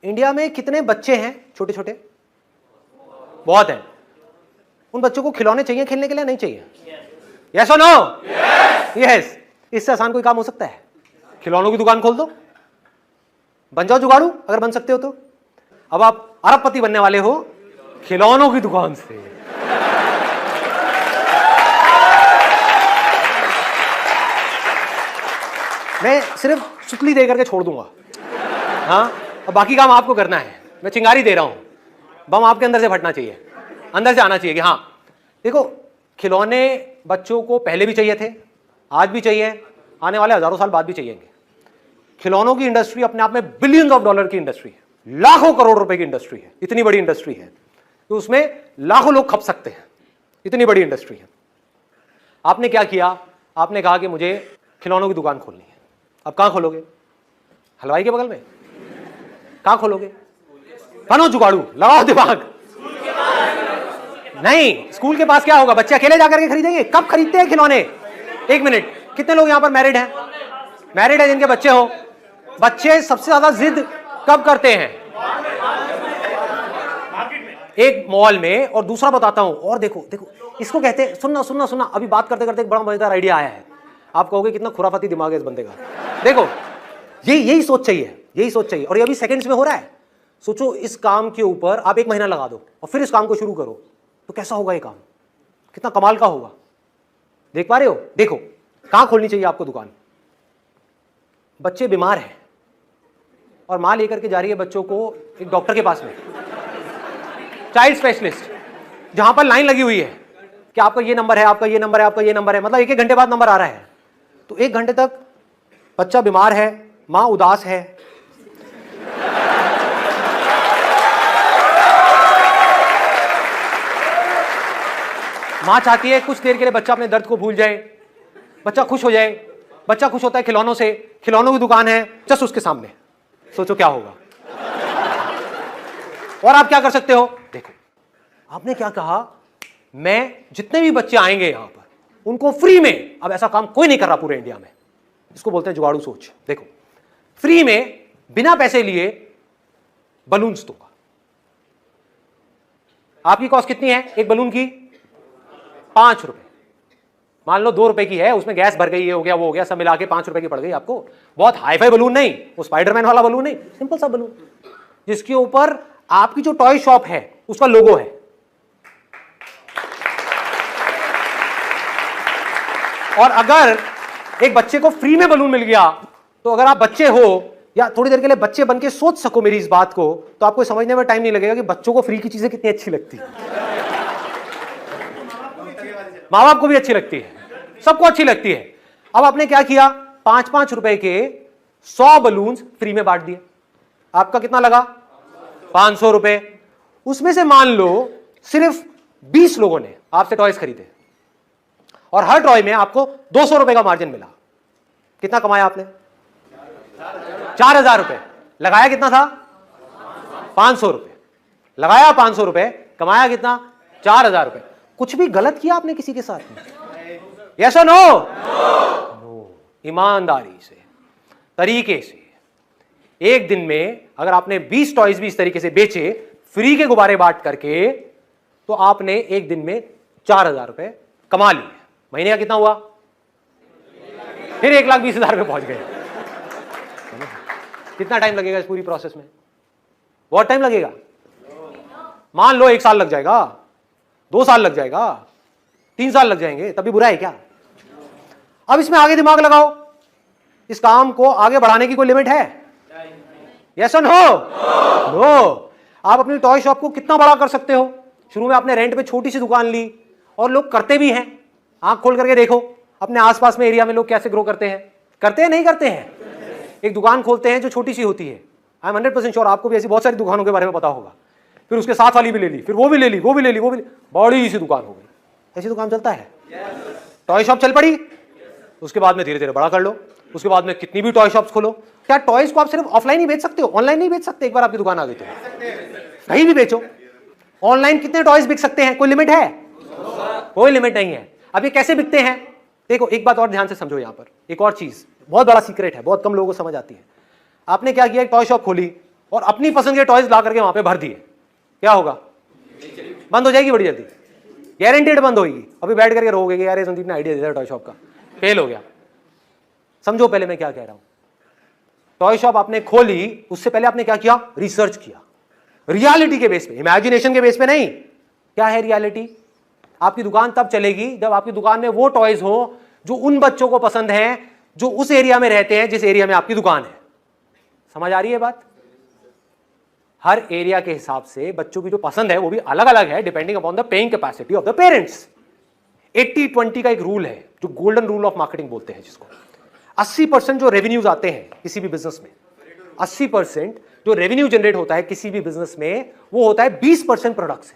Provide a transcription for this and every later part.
India में कितने बच्चे हैं छोटे छोटे? बहुत हैं। उन बच्चों को खिलौने चाहिए खेलने के लिए, नहीं चाहिए? यस और नो? यस। इससे आसान कोई काम हो सकता है? खिलौनों की दुकान खोल दो, बन जाओ जुगाड़ू, अगर बन सकते हो तो। अब आप अरबपति बनने वाले हो खिलौनों की दुकान से। मैं सिर्फ सुतली दे करके छोड़ दूंगा, हाँ, और बाकी काम आपको करना है। मैं चिंगारी दे रहा हूं, बम आपके अंदर से फटना चाहिए, अंदर से आना चाहिए कि हाँ देखो, खिलौने बच्चों को पहले भी चाहिए थे, आज भी चाहिए, आने वाले हजारों साल बाद भी चाहिएंगे। खिलौनों की इंडस्ट्री अपने आप में बिलियंस ऑफ डॉलर की इंडस्ट्री है, लाखों करोड़ रुपए की इंडस्ट्री है। इतनी बड़ी इंडस्ट्री है तो उसमें लाखों लोग खप सकते हैं, इतनी बड़ी इंडस्ट्री है। आपने क्या किया? आपने कहा कि मुझे खिलौनों की दुकान खोलनी है। अब कहां खोलोगे? हलवाई के बगल में? कहां खोलोगे? बनो जुगाड़ू, लगाओ दिमाग। नहीं, स्कूल के पास क्या होगा? बच्चे अकेले जाकर के खरीदेंगे? कब खरीदते हैं खिलौने? एक मिनट, कितने लोग यहां पर मैरिड हैं? मैरिड है जिनके बच्चे हो? बच्चे सबसे ज्यादा जिद कब करते हैं? एक मॉल में। और दूसरा बताता हूं, और देखो देखो, इसको कहते हैं, सुनना सुनना सुनना, अभी बात करते करते एक बड़ा मजेदार आइडिया आया है। आप कहोगे कितना खुराफाती दिमाग है इस बंदे का। देखो, यही सोच चाहिए, यही सोच चाहिए, और ये अभी सेकंड्स में हो रहा है। सोचो, इस काम के ऊपर आप 1 महीना लगा दो और फिर इस काम को शुरू करो, तो कैसा होगा ये काम? कितना कमाल का होगा। देख पा रहे हो? देखो, कहां खोलनी चाहिए आपको दुकान? बच्चे बीमार हैं और मां लेकर के जा रही है बच्चों को एक डॉक्टर के पास में, चाइल्ड स्पेशलिस्ट, जहां पर लाइन लगी हुई है कि आपका ये नंबर है, आपका ये नंबर है, आपका ये नंबर है, मतलब 1-1 घंटे बाद नंबर आ रहा है। तो 1 घंटे तक बच्चा बीमार है, मां उदास है, मां चाहती है कुछ देर के लिए बच्चा अपने दर्द को भूल जाए, बच्चा खुश हो जाए। बच्चा खुश होता है खिलौनों से, खिलौनों की दुकान है जस्ट उसके सामने। सोचो क्या होगा। और आप क्या कर सकते हो? देखो, आपने क्या कहा, मैं जितने भी बच्चे आएंगे यहां पर उनको फ्री में, अब ऐसा काम कोई नहीं कर रहा पूरे इंडिया में, इसको बोलते हैं जुगाड़ू सोच। देखो, फ्री में बिना पैसे लिए बलून्स दूंगा। आपकी कॉस्ट कितनी है एक बलून की? 5 रुपए। मान लो 2 रुपए की है, उसमें गैस भर गई, ये हो गया, वो हो गया, सब मिला के 5 रुपए की पड़ गई आपको। बहुत हाई फाई बलून नहीं, वो स्पाइडरमैन वाला बलून नहीं, सिंपल सा बलून जिसके ऊपर आपकी जो टॉय शॉप है उसका लोगो है। और अगर एक बच्चे को फ्री में बलून मिल गया, तो अगर आप बच्चे हो या थोड़ी देर के लिए बच्चे बन के सोच सको मेरी इस बात को, तो आपको समझने में टाइम नहीं लगेगा कि बच्चों को फ्री की चीजें कितनी अच्छी लगती है। माँ बाप को भी अच्छी लगती है, सबको अच्छी लगती है। अब आपने क्या किया? 5-5 रुपए के 100 बलून्स फ्री में बांट दिए। आपका कितना लगा? 500 रुपए। उसमें से मान लो सिर्फ 20 लोगों ने आपसे टॉयज खरीदे और हर टॉय में आपको 200 रुपए का मार्जिन मिला। कितना कमाया आपने? 4000 रुपए। लगाया कितना था? 500 रुपए। लगाया 500 रुपए, कमाया कितना? 4000 रुपए। कुछ भी गलत किया आपने किसी के साथ में? यस और नो? नो। ईमानदारी से, तरीके से, एक दिन में अगर आपने 20 टॉयज भी इस तरीके से बेचे, फ्री के गुब्बारे बांट करके, तो आपने एक दिन में 4000 रुपए कमा लिए। महीने का कितना हुआ? फिर 1,20,000 रुपए पहुंच गए। कितना टाइम लगेगा इस पूरी प्रोसेस में? बहुत टाइम लगेगा। मान लो 1 साल लग जाएगा, 2 साल लग जाएगा, 3 साल लग जाएंगे, तभी बुरा है क्या? अब इसमें आगे दिमाग लगाओ, इस काम को आगे बढ़ाने की कोई लिमिट है? यस और नो? नो। आप अपनी टॉय शॉप को कितना बड़ा कर सकते हो? शुरू में आपने रेंट पे छोटी सी दुकान ली, और लोग करते भी हैं। आंख खोल करके देखो अपने आसपास में एरिया में लोग कैसे ग्रो करते हैं। करते हैं नहीं करते हैं? एक दुकान खोलते हैं जो छोटी सी होती है। आई एम 100% श्योर आपको भी ऐसी बहुत सारी दुकानों के बारे में पता होगा। फिर उसके साथ वाली भी ले ली, फिर वो भी ले ली, वो भी ले ली, वो भी, बड़ी सी दुकान हो गई। ऐसी दुकान चलता है? टॉय शॉप चल पड़ी, उसके बाद में धीरे धीरे बड़ा कर लो, उसके बाद में कितनी भी टॉय शॉप्स खोलो। क्या टॉयज को आप सिर्फ ऑफलाइन ही बेच सकते हो? ऑनलाइन नहीं बेच सकते? एक बार आपकी दुकान आ गई तो कहीं भी बेचो। ऑनलाइन कितने टॉयज बिक सकते हैं? कोई लिमिट है? कोई लिमिट नहीं है। अब ये कैसे बिकते हैं? देखो, एक बात और ध्यान से समझो, यहां पर एक और चीज बहुत बड़ा सीक्रेट है, बहुत कम लोगों को समझ आती है। आपने क्या किया? एक टॉय शॉप खोली, और अपनी पसंद के टॉयज ला करके वहां पे भर दिए, क्या होगा? बंद हो जाएगी बड़ी जल्दी, गारंटेड बंद होगी। अभी बैठ करके रोगे कि यार संदीप ने आइडिया दिया टॉय शॉप का, फेल हो गया। समझो पहले मैं क्या कह रहा हूं। टॉय शॉप आपने खोली, उससे पहले आपने क्या किया? रिसर्च किया, रियलिटी के बेस पे, इमेजिनेशन के बेस पे नहीं। क्या है रियलिटी? आपकी दुकान तब चलेगी जब आपकी दुकान में वो टॉयज हो जो उन बच्चों को पसंद हैं जो उस एरिया में रहते हैं जिस एरिया में आपकी दुकान है। समझ आ रही है बात? हर एरिया के हिसाब से बच्चों की जो पसंद है वो भी अलग अलग है, depending upon the paying capacity of the parents. 80-20 का एक रूल है जो गोल्डन रूल ऑफ मार्केटिंग बोलते हैं, जिसको 80% जो रेवेन्यूज आते हैं किसी भी बिजनेस में, 80% जो रेवेन्यू जनरेट होता है किसी भी बिजनेस में, वो होता है 20% प्रोडक्ट से।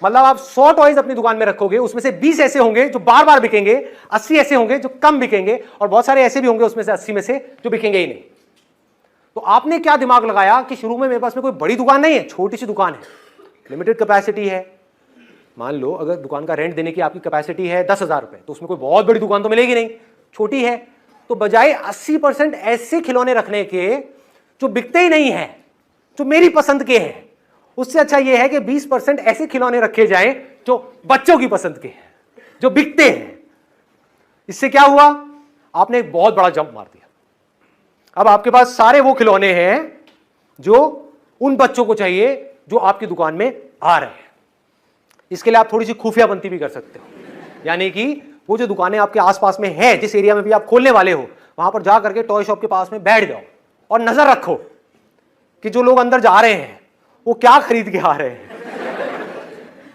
मतलब आप 100 टॉयज अपनी दुकान में रखोगे, उसमें से 20 ऐसे होंगे जो बार बार बिकेंगे, 80 ऐसे होंगे जो कम बिकेंगे, और बहुत सारे ऐसे भी होंगे उसमें से 80 में से जो बिकेंगे ही नहीं। तो आपने क्या दिमाग लगाया कि शुरू में मेरे पास में कोई बड़ी दुकान नहीं है, छोटी सी दुकान है, लिमिटेड कैपेसिटी है। मान लो अगर दुकान का रेंट देने की आपकी कैपेसिटी है 10,000 रुपए, तो उसमें कोई बहुत बड़ी दुकान तो मिलेगी नहीं, छोटी है। तो बजाय 80% ऐसे खिलौने रखने के जो बिकते ही नहीं है, जो मेरी पसंद के हैं, उससे अच्छा यह है कि 20% ऐसे खिलौने रखे जाएं जो बच्चों की पसंद के हैं, जो बिकते हैं। इससे क्या हुआ? आपने एक बहुत बड़ा जंप मार दिया। अब आपके पास सारे वो खिलौने हैं जो उन बच्चों को चाहिए जो आपकी दुकान में आ रहे हैं। इसके लिए आप थोड़ी सी खुफियाबंदी भी कर सकते हो, यानी कि वो जो दुकानें आपके आसपास में है, जिस एरिया में भी आप खोलने वाले हो, वहां पर जा करके टॉय शॉप के पास में बैठ जाओ और नजर रखो कि जो लोग अंदर जा रहे हैं वो क्या खरीद के आ रहे हैं,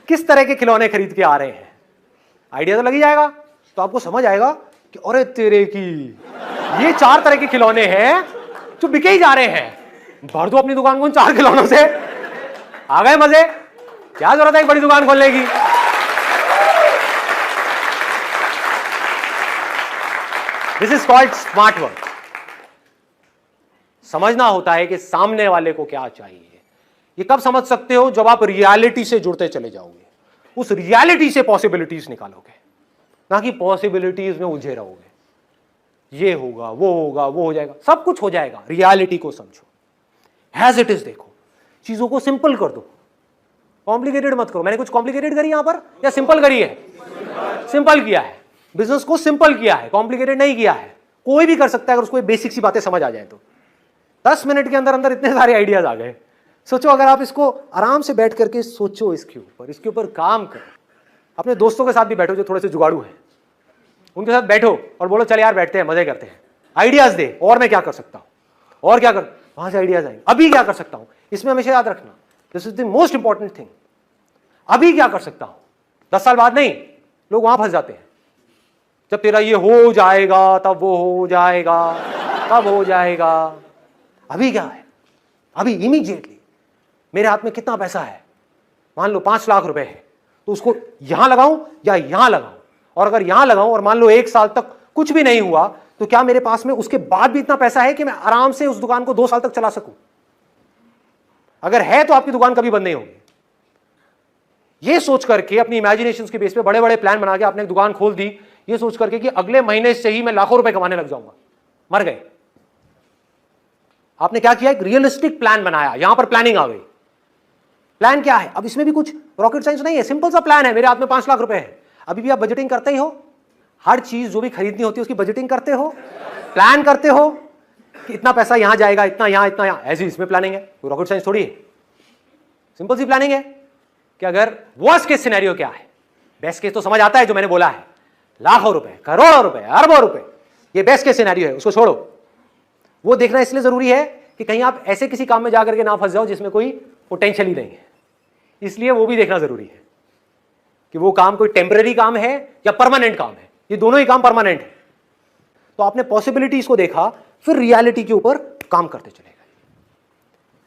किस तरह के खिलौने खरीद के आ रहे हैं। आइडिया तो लग ही जाएगा। तो आपको समझ आएगा कि अरे तेरे की, ये 4 तरह के खिलौने हैं जो बिके ही जा रहे हैं, भर दो अपनी दुकान को उन 4 खिलौनों से। आ गए मजे? क्या जरूरत है एक बड़ी दुकान खोलने की? This is called smart work. समझना होता है कि सामने वाले को क्या चाहिए। ये कब समझ सकते हो? जब आप रियलिटी से जुड़ते चले जाओगे, उस रियलिटी से पॉसिबिलिटीज निकालोगे, ना कि पॉसिबिलिटीज में उलझे रहोगे। ये होगा, वो होगा, वो हो जाएगा, सब कुछ हो जाएगा। रियलिटी को समझो, एज इट इज देखो, चीजों को सिंपल कर दो, कॉम्प्लिकेटेड मत करो। मैंने कुछ कॉम्प्लिकेटेड करी यहां पर या सिंपल करी है? सिंपल किया है, बिजनेस को सिंपल किया है, कॉम्प्लिकेटेड नहीं किया है। कोई भी कर सकता है अगर उसको ये बेसिक सी बातें समझ आ जाए तो। 10 मिनट के अंदर अंदर इतने सारे आइडियाज आ गए। सोचो अगर आप इसको आराम से बैठ करके सोचो, इसके ऊपर काम करो। अपने दोस्तों के साथ भी बैठो जो थोड़े से जुगाड़ू हैं, उनके साथ बैठो और बोलो चल यार बैठते हैं, मजे करते हैं, आइडियाज दे, और मैं क्या कर सकता हूं, और क्या कर, वहां से आइडियाज आएंगे। अभी क्या कर सकता हूं, इसमें हमेशा याद रखना, this is the most important thing. अभी क्या कर सकता हूं, 10 साल बाद नहीं। लोग वहां फंस जाते हैं, जब तेरा ये हो जाएगा तब वो हो जाएगा, तब हो जाएगा। अभी क्या है? अभी इमीडिएटली मेरे हाथ में कितना पैसा है, मान लो 5 लाख रुपए है, तो उसको यहां लगाऊं या यहां लगाऊं? और अगर यहां लगाऊं और मान लो 1 साल तक कुछ भी नहीं हुआ, तो क्या मेरे पास में उसके बाद भी इतना पैसा है कि मैं आराम से उस दुकान को 2 साल तक चला सकूं? अगर है तो आपकी दुकान कभी बंद नहीं होगी। ये सोच करके अपनी इमेजिनेशन के बेस पे बड़े बड़े प्लान बना के आपने एक दुकान खोल दी, ये सोच करके कि अगले महीने से ही मैं लाखों रुपए कमाने लग जाऊंगा, मर गए। आपने क्या किया? एक रियलिस्टिक प्लान बनाया, यहां पर प्लानिंग आ गई। प्लान क्या है? अब इसमें भी कुछ रॉकेट साइंस नहीं है, सिंपल सा प्लान है। मेरे हाथ में 5 लाख रुपए है। अभी भी आप बजटिंग करते ही हो, हर चीज जो भी खरीदनी होती है उसकी बजटिंग करते हो, प्लान करते हो कि इतना पैसा यहां जाएगा, इतना यहां, इतना यहां। ऐसी इसमें प्लानिंग है, कोई रॉकेट साइंस थोड़ी है, सिंपल सी प्लानिंग है कि अगर वर्स्ट केस सिनेरियो क्या है, बेस्ट केस तो समझ आता है जो मैंने बोला है, लाखों रुपए, करोड़ों रुपए, अरबों रुपए, ये बेस्ट केस सिनेरियो है, उसको छोड़ो। वो देखना इसलिए जरूरी है कि कहीं आप ऐसे किसी काम में जाकर के ना फंस जाओ जिसमें कोई पोटेंशियल ही नहीं है, इसलिए वो भी देखना जरूरी है कि वो काम कोई टेम्पररी काम है या परमानेंट काम है। ये दोनों ही काम परमानेंट है। तो आपने पॉसिबिलिटीज को देखा, फिर रियलिटी के ऊपर काम करते चले गए।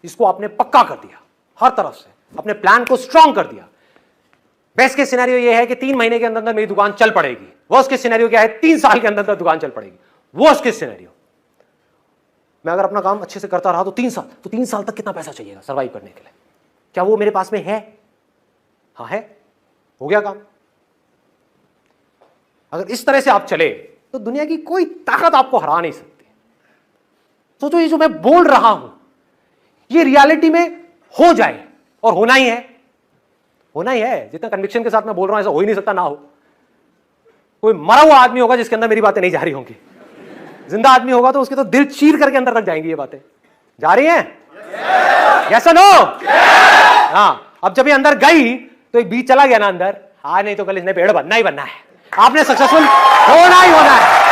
इसको आपने पक्का कर दिया, हर तरफ से अपने प्लान को स्ट्रांग कर दिया। बेस्ट केस सिनेरियो ये है कि 3 महीने के अंदर अंदर मेरी दुकान चल पड़ेगी। वर्स्ट केस सिनेरियो क्या है? 3 साल के अंदर अंदर दुकान चल पड़ेगी। वर्स्ट केस सिनेरियो, मैं अगर अपना काम अच्छे से करता रहा तो 3 साल तक कितना पैसा चाहिएगा सर्वाइव करने के लिए? क्या वो मेरे पास में है? हाँ है, हो गया काम। अगर इस तरह से आप चले तो दुनिया की कोई ताकत आपको हरा नहीं सकती। सोचो ये जो मैं बोल रहा हूं, ये रियलिटी में हो जाए, और होना ही है, होना ही है। जितना कन्विक्शन के साथ मैं बोल रहा हूं ऐसा हो ही नहीं सकता ना हो। कोई मरा हुआ आदमी होगा जिसके अंदर मेरी बातें नहीं जा रही होंगी, जिंदा आदमी होगा तो उसके तो दिल चीर करके अंदर तक जाएंगी ये बातें। जा रही हैं? Yes no? हाँ, अब जब ये अंदर गई तो एक बीज चला गया ना अंदर, हाँ नहीं तो कल इसने पेड़ बनना ही बनना है, आपने सक्सेसफुल होना ही होना है।